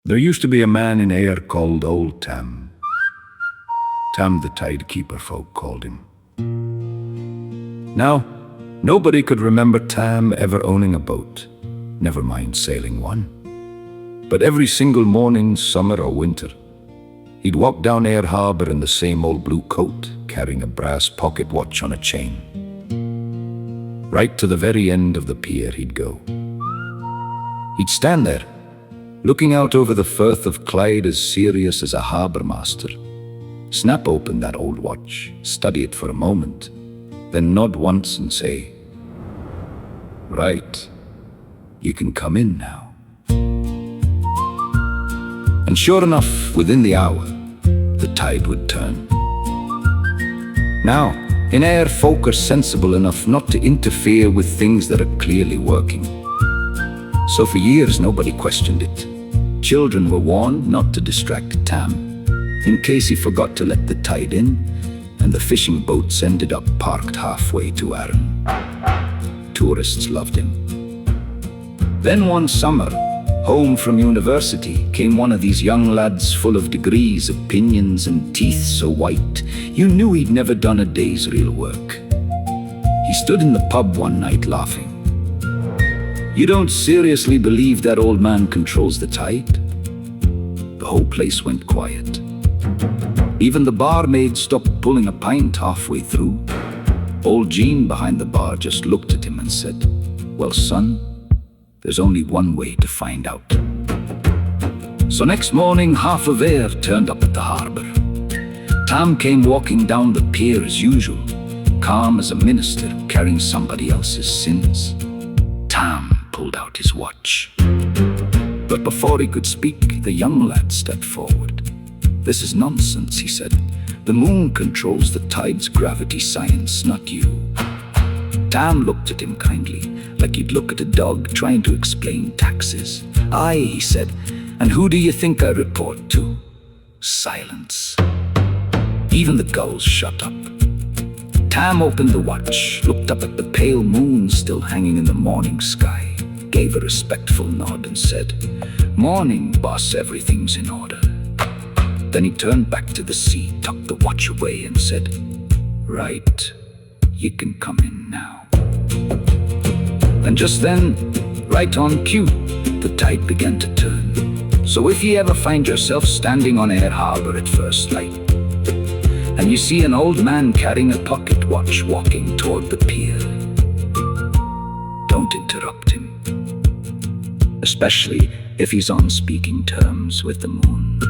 There used to be a man in Ayr called Auld Tam. Tam the Tidekeeper, folk called him. Now, nobody could remember Tam ever owning a boat, never mind sailing one. But every single morning, summer or winter, he'd walk down Ayr Harbour in the same old blue coat, carrying a brass pocket watch on a chain. Right to the very end of the pier he'd go. He'd stand there, looking out over the Firth of Clyde as serious as a harbour master. Snap open that old watch, study it for a moment, then nod once and say, "Right, you can come in now." And sure enough, within the hour, the tide would turn. Now, in Ayr, folk are sensible enough not to interfere with things that are clearly working. So for years, nobody questioned it. Children were warned not to distract Tam, in case he forgot to let the tide in, and the fishing boats ended up parked halfway to Ayrshire. Tourists loved him. Then one summer, home from university, came one of these young lads full of degrees, opinions, and teeth so white, you knew he'd never done a day's real work. He stood in the pub one night laughing. "You don't seriously believe that old man controls the tide?" The whole place went quiet. Even the barmaid stopped pulling a pint halfway through. Old Jean behind the bar just looked at him and said, "Well, son, there's only one way to find out." So next morning, half of Ayr turned up at the harbour. Tam came walking down the pier as usual, calm as a minister carrying somebody else's sins. Tam pulled out his watch. But before he could speak, the young lad stepped forward. "This is nonsense," he said. "The moon controls the tide's gravity science, not you." Tam looked at him kindly, like you'd look at a dog trying to explain taxes. "Aye," he said, "and who do you think I report to?" Silence. Even the gulls shut up. Tam opened the watch, looked up at the pale moon still hanging in the morning sky, gave a respectful nod and said, "Morning, boss, everything's in order." Then he turned back to the sea, tucked the watch away and said, "Right, you can come in now." And just then, right on cue, the tide began to turn. So if you ever find yourself standing on Ayr Harbour at first light, and you see an old man carrying a pocket watch walking toward the pier, don't interrupt him, especially if he's on speaking terms with the moon.